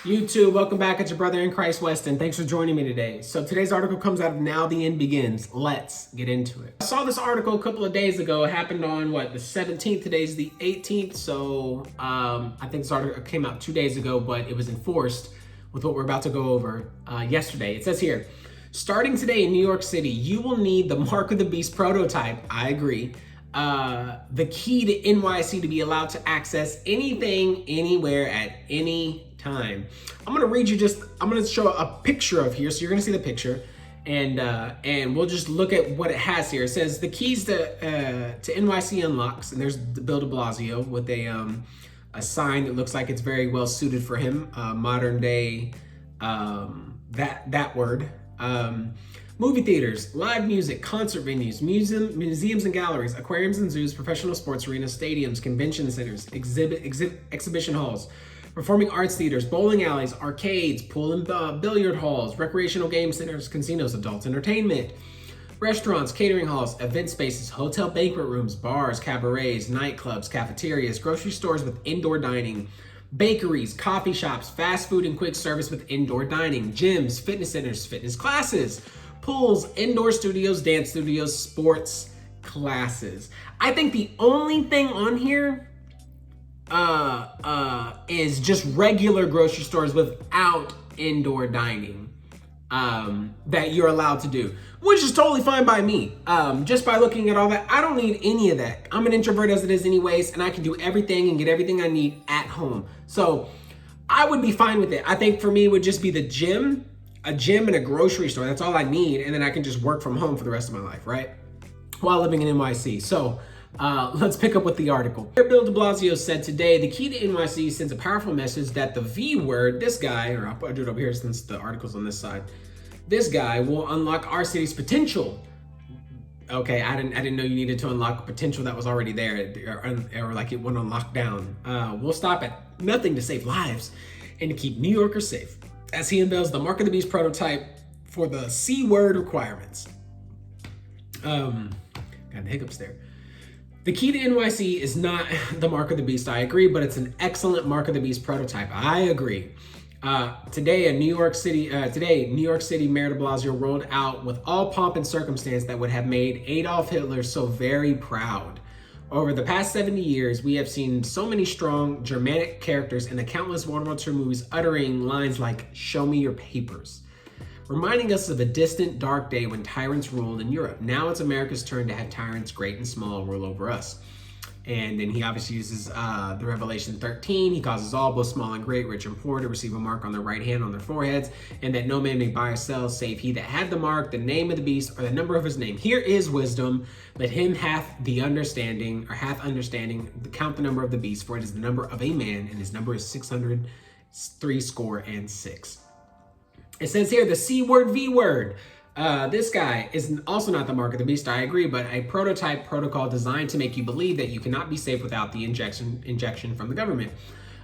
YouTube, welcome back. It's your brother in Christ, Weston. Thanks for joining me today. So today's article comes out of Now the End Begins. Let's get into it. I saw this article a couple of days ago. It happened on the 17th. Today's the 18th. So I think this article came out 2 days ago, but it was enforced with what we're about to go over yesterday. It says here, starting today in New York City, you will need the Mark of the Beast prototype. I agree. The key to NYC to be allowed to access anything, anywhere, at any time. I'm gonna read you I'm gonna show a picture of here, so you're gonna see the picture, and we'll just look at what it has here. It says the keys to NYC unlocks, and there's the Bill de Blasio with a sign that looks like it's very well suited for him, modern day, that word. Movie theaters, live music, concert venues, museums and galleries, aquariums and zoos, professional sports arenas, stadiums, convention centers, exhibition halls, performing arts theaters, bowling alleys, arcades, pool and billiard halls, recreational game centers, casinos, adult entertainment, restaurants, catering halls, event spaces, hotel banquet rooms, bars, cabarets, nightclubs, cafeterias, grocery stores with indoor dining, bakeries, coffee shops, fast food and quick service with indoor dining, gyms, fitness centers, fitness classes, pools, indoor studios, dance studios, sports classes. I think the only thing on here is just regular grocery stores without indoor dining that you're allowed to do, which is totally fine by me. Just by looking at all that, I don't need any of that. I'm an introvert as it is anyways, and I can do everything and get everything I need at home. So I would be fine with it. I think for me it would just be a gym and a grocery store. That's all I need, and then I can just work from home for the rest of my life, right? While living in NYC. So let's pick up with the article. Bill de Blasio said today, the key to NYC sends a powerful message that the V word, this guy, or I'll do it over here since the article's on this side, this guy will unlock our city's potential. Okay, I didn't know you needed to unlock potential that was already there, or like it went on lockdown. We'll stop at nothing to save lives and to keep New Yorkers safe, as he unveils the Mark of the Beast prototype for the C word requirements. Got the hiccups there. The key to NYC is not the Mark of the Beast, I agree, but it's an excellent Mark of the Beast prototype. I agree. Today, New York City Mayor de Blasio rolled out with all pomp and circumstance that would have made Adolf Hitler so very proud. Over the past 70 years, we have seen so many strong Germanic characters in the countless World War II movies uttering lines like, "Show me your papers," reminding us of a distant, dark day when tyrants ruled in Europe. Now it's America's turn to have tyrants, great and small, rule over us. And then he obviously uses the Revelation 13. He causes all, both small and great, rich and poor, to receive a mark on their right hand, on their foreheads, and that no man may buy or sell save he that had the mark, the name of the beast, or the number of his name. Here is wisdom. Let him hath understanding, count the number of the beast, for it is the number of a man, and his number is 666. It says here, the C word, V word. This guy is also not the Mark of the Beast, I agree, but a prototype protocol designed to make you believe that you cannot be safe without the injection from the government.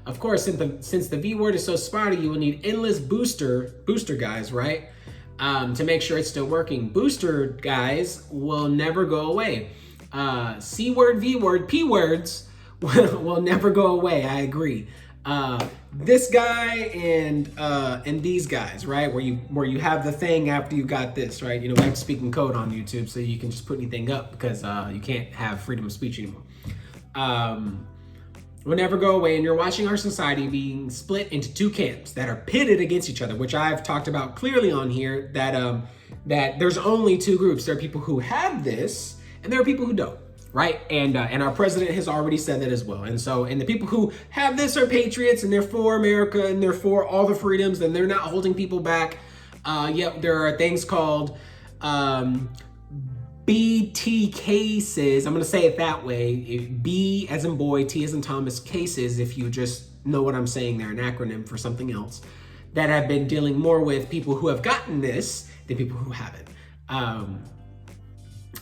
Of course, since the V word is so spotty, you will need endless booster guys, right? To make sure it's still working. Booster guys will never go away. C word, V word, P words will never go away, I agree. This guy and these guys, right? Where you have the thing after you got this, right? You know, we have speaking code on YouTube, so you can just put anything up because you can't have freedom of speech anymore. Will never go away, and you're watching our society being split into two camps that are pitted against each other, which I've talked about clearly on here, that there's only two groups. There are people who have this, and there are people who don't. Right, and our president has already said that as well. And the people who have this are patriots, and they're for America, and they're for all the freedoms, and they're not holding people back. Yep, there are things called BT cases. I'm gonna say it that way. B as in boy, T as in Thomas, cases, if you just know what I'm saying, they're an acronym for something else, that have been dealing more with people who have gotten this than people who haven't.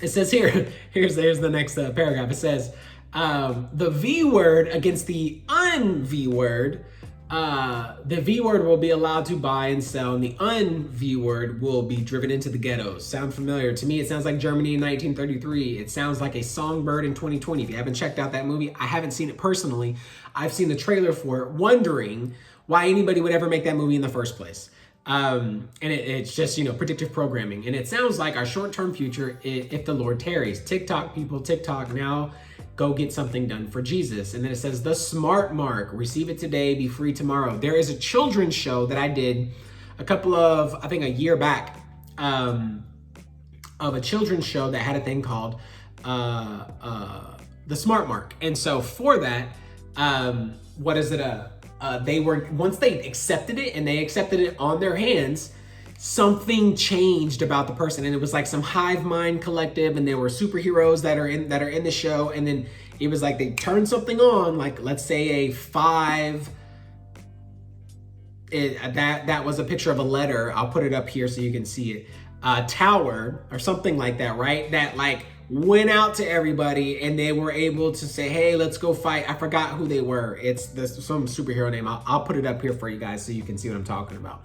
It says here, here's the next paragraph. It says, the V word against the un-V word, the V word will be allowed to buy and sell, and the un-V word will be driven into the ghettos. Sound familiar? To me, it sounds like Germany in 1933. It sounds like a Songbird in 2020. If you haven't checked out that movie, I haven't seen it personally. I've seen the trailer for it, wondering why anybody would ever make that movie in the first place. And it's just, predictive programming. And it sounds like our short-term future if the Lord tarries. TikTok people, TikTok now, go get something done for Jesus. And then it says, the smart mark, receive it today, be free tomorrow. There is a children's show that I did a year back, of a children's show that had a thing called the smart mark. And so for that, once they accepted it and they accepted it on their hands, something changed about the person. And it was like some hive mind collective, and there were superheroes that are in the show. And then it was like they turned something on, like let's say a 5. That was a picture of a letter. I'll put it up here so you can see it. Tower or something like that, right? That like went out to everybody, and they were able to say, hey, let's go fight. I forgot who they were. It's some superhero name. I'll put it up here for you guys so you can see what I'm talking about.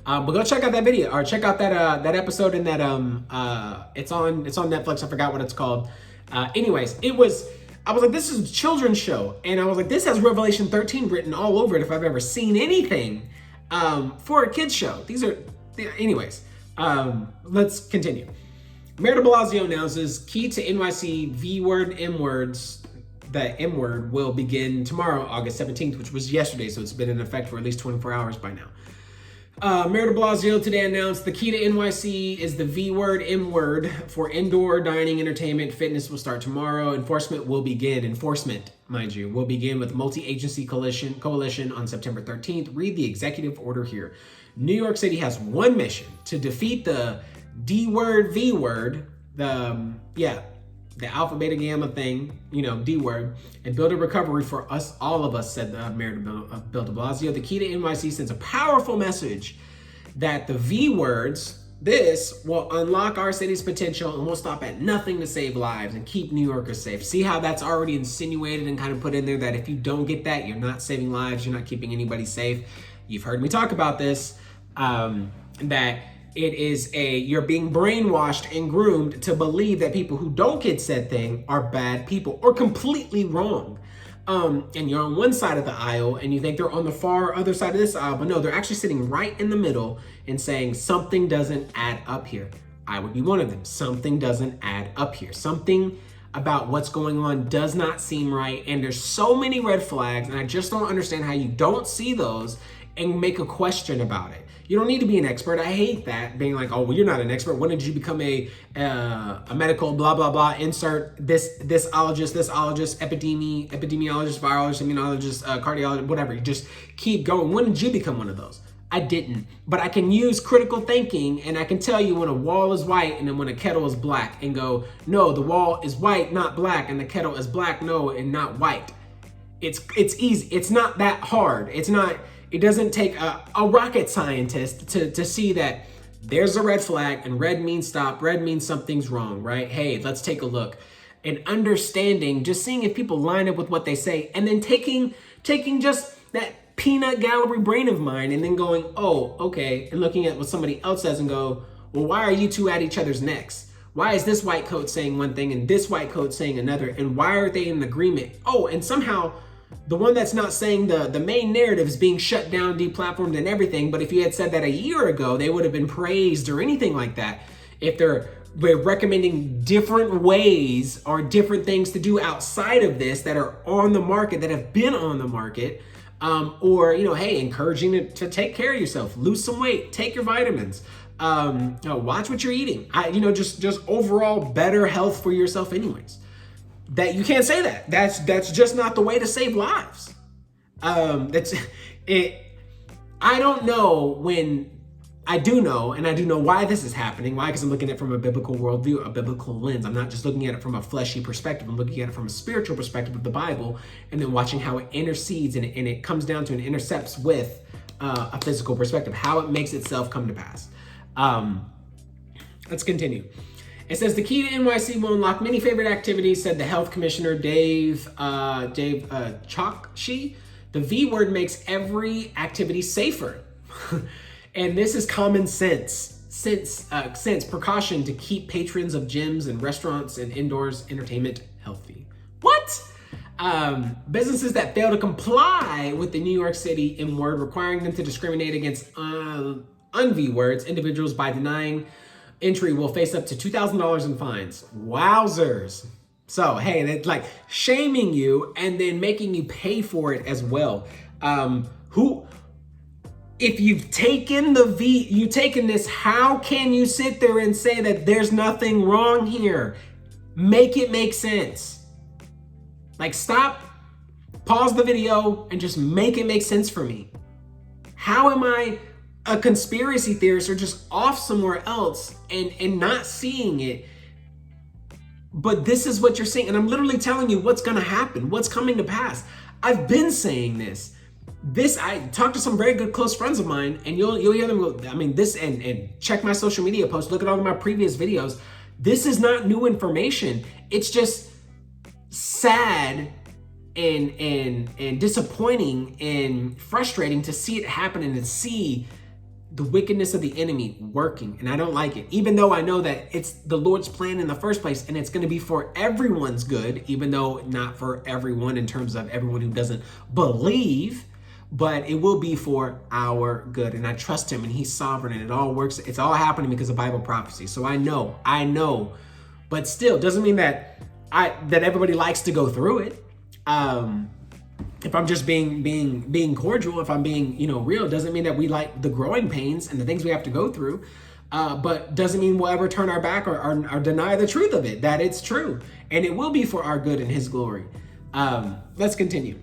But go check out that video, or check out that episode in that it's on Netflix. I forgot what it's called. Anyways, I was like, this is a children's show, and I was like, this has Revelation 13 written all over it if I've ever seen anything for a kids show. Anyways, let's continue. Mayor de Blasio announces key to NYC V-word, M-words. The M-word will begin tomorrow, August 17th, which was yesterday, so it's been in effect for at least 24 hours by now. Mayor de Blasio today announced the key to NYC is the V-word, M-word for indoor dining, entertainment, fitness will start tomorrow. Enforcement, mind you, will begin with multi-agency coalition on September 13th. Read the executive order here. New York City has one mission: to defeat the D-word, V-word, the alpha, beta, gamma thing, D-word, and build a recovery for us, all of us, said the Mayor Bill de Blasio. The key to NYC sends a powerful message that the V-words, this will unlock our city's potential and will stop at nothing to save lives and keep New Yorkers safe. See how that's already insinuated and kind of put in there that if you don't get that, you're not saving lives, you're not keeping anybody safe. You've heard me talk about this, that it is you're being brainwashed and groomed to believe that people who don't get said thing are bad people or completely wrong. And you're on one side of the aisle and you think they're on the far other side of this aisle, but no, they're actually sitting right in the middle and saying something doesn't add up here. I would be one of them. Something doesn't add up here. Something about what's going on does not seem right. And there's so many red flags, and I just don't understand how you don't see those and make a question about it. You don't need to be an expert. I hate that, being like, oh, well, you're not an expert. When did you become a medical blah, blah, blah, insert thisologist, epidemiologist, virologist, immunologist, cardiologist, whatever. You just keep going. When did you become one of those? I didn't. But I can use critical thinking, and I can tell you when a wall is white and then when a kettle is black, and go, no, the wall is white, not black, and the kettle is black, no, and not white. It's easy. It's not that hard. It doesn't take a rocket scientist to see that there's a red flag, and red means stop, red means something's wrong, right? Hey, let's take a look. And understanding, just seeing if people line up with what they say, and then taking just that peanut gallery brain of mine and then going, oh, okay, and looking at what somebody else says and go, well, why are you two at each other's necks? Why is this white coat saying one thing and this white coat saying another? And why are they in agreement? Oh, and somehow the one that's not saying the main narrative is being shut down, deplatformed, and everything. But if you had said that a year ago, they would have been praised or anything like that. If they're recommending different ways or different things to do outside of this that are on the market, that have been on the market, or, hey, encouraging to take care of yourself, lose some weight, take your vitamins, watch what you're eating, just overall better health for yourself anyways. That you can't say that. That's just not the way to save lives. That's it. I don't know when. I do know, and I do know why this is happening. Why? Because I'm looking at it from a biblical worldview, a biblical lens. I'm not just looking at it from a fleshy perspective. I'm looking at it from a spiritual perspective of the Bible, and then watching how it intercedes and it comes down to and intercepts with a physical perspective, how it makes itself come to pass. Let's continue. It says the key to NYC will unlock many favorite activities, said the health commissioner, Dave Chokshi. The V word makes every activity safer. And this is common sense, precaution to keep patrons of gyms and restaurants and indoors entertainment healthy. What? Businesses that fail to comply with the New York City M-word, requiring them to discriminate against unv words, individuals by denying entry will face up to $2,000 in fines. Wowzers. So, hey, that's like shaming you and then making you pay for it as well. If you've taken you've taken this, how can you sit there and say that there's nothing wrong here? Make it make sense. Like, stop, pause the video, and just make it make sense for me. How am I a conspiracy theorist or just off somewhere else and not seeing it? But this is what you're saying, and I'm literally telling you what's gonna happen, what's coming to pass. I've been saying this. I talked to some very good close friends of mine, and you'll hear them go, I mean, this, and check my social media posts, look at all of my previous videos. This is not new information. It's just sad and disappointing and frustrating to see it happen and to see the wickedness of the enemy working. And I don't like it, even though I know that it's the Lord's plan in the first place, and it's going to be for everyone's good, even though not for everyone in terms of everyone who doesn't believe, but it will be for our good. And I trust him, and he's sovereign, and it all works. It's all happening because of Bible prophecy. So I know, but still doesn't mean that everybody likes to go through it. If I'm just being cordial, if I'm being, real, doesn't mean that we like the growing pains and the things we have to go through, but doesn't mean we'll ever turn our back or deny the truth of it, that it's true. And it will be for our good and his glory. Let's continue.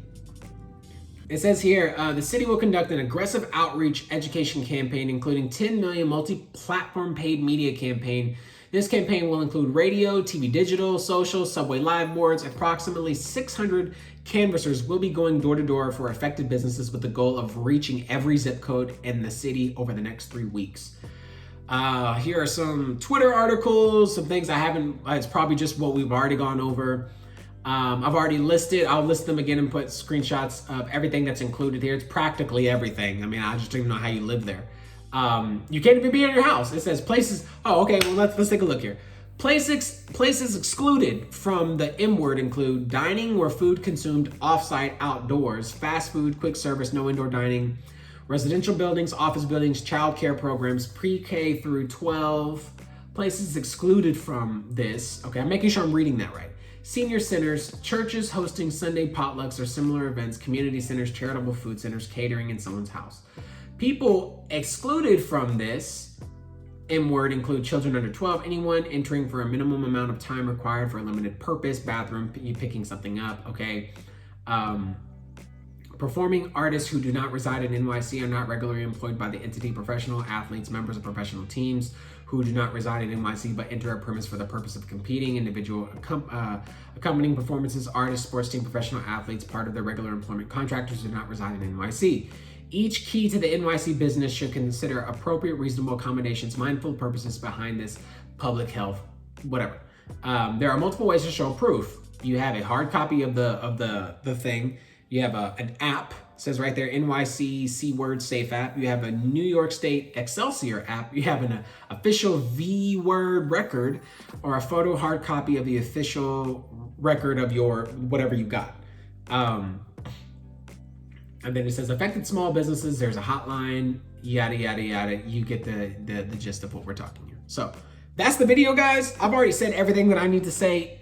It says here, the city will conduct an aggressive outreach education campaign, including 10 million multi-platform paid media campaign. This campaign will include radio, TV digital, social, subway live boards. Approximately 600 canvassers will be going door to door for affected businesses with the goal of reaching every zip code in the city over the next 3 weeks. Here are some Twitter articles, some things it's probably just what we've already gone over. I've already listed, I'll list them again and put screenshots of everything that's included here. It's practically everything. I mean, I just don't even know how you live there. You can't even be in your house. It says places. Oh, okay. Well, let's take a look here. Places excluded from the M word include dining where food consumed off-site outdoors, fast food, quick service, no indoor dining, residential buildings, office buildings, child care programs, pre-K through 12. Places excluded from this. Okay, I'm making sure I'm reading that right. Senior centers, churches hosting Sunday potlucks or similar events, community centers, charitable food centers, catering in someone's house. People excluded from this M-word include children under 12, anyone entering for a minimum amount of time required for a limited purpose, bathroom, you picking something up, okay? Performing artists who do not reside in NYC are not regularly employed by the entity, professional athletes, members of professional teams who do not reside in NYC but enter a premise for the purpose of competing, individual accompanying performances, artists, sports team, professional athletes, part of their regular employment contractors who do not reside in NYC. Each key to the NYC business should consider appropriate, reasonable accommodations, mindful purposes behind this, public health, whatever. There are multiple ways to show proof. You have a hard copy of the thing. You have an app, it says right there, NYC C-word safe app. You have a New York State Excelsior app. You have an official V-word record or a photo hard copy of the official record of your whatever you got. And then it says affected small businesses, there's a hotline, yada, yada, yada. You get the gist of what we're talking here. So that's the video, guys. I've already said everything that I need to say.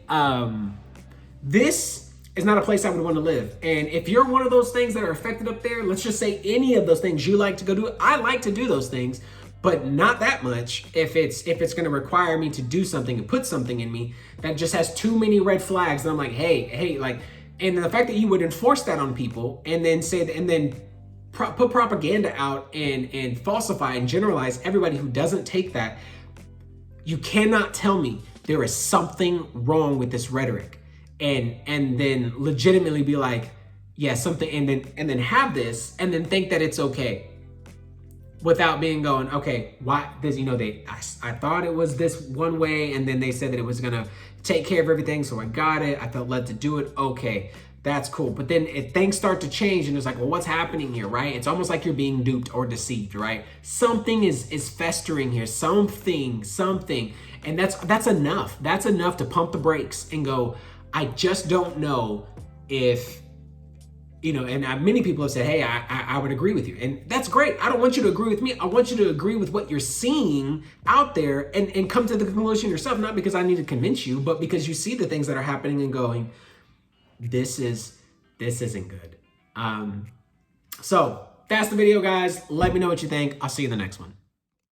This is not a place I would want to live. And if you're one of those things that are affected up there, let's just say any of those things you like to go do, I like to do those things, but not that much if it's going to require me to do something and put something in me that just has too many red flags. And I'm like, hey, like, and the fact that you would enforce that on people and then say that, and then put propaganda out and falsify and generalize everybody who doesn't take that, you cannot tell me there is something wrong with this rhetoric and then legitimately be like, yeah, something, and then have this and then think that it's okay without being going, okay, why this, I thought it was this one way and then they said that it was gonna take care of everything, so I got it, I felt led to do it, okay, that's cool. But then if things start to change and it's like, well, what's happening here, right? It's almost like you're being duped or deceived, right? Something is festering here, something, and that's enough. That's enough to pump the brakes and go, I just don't know if, you know, and many people have said, hey, I would agree with you. And that's great. I don't want you to agree with me. I want you to agree with what you're seeing out there and come to the conclusion yourself, not because I need to convince you, but because you see the things that are happening and going, this isn't good. So that's the video, guys. Let me know what you think. I'll see you in the next one.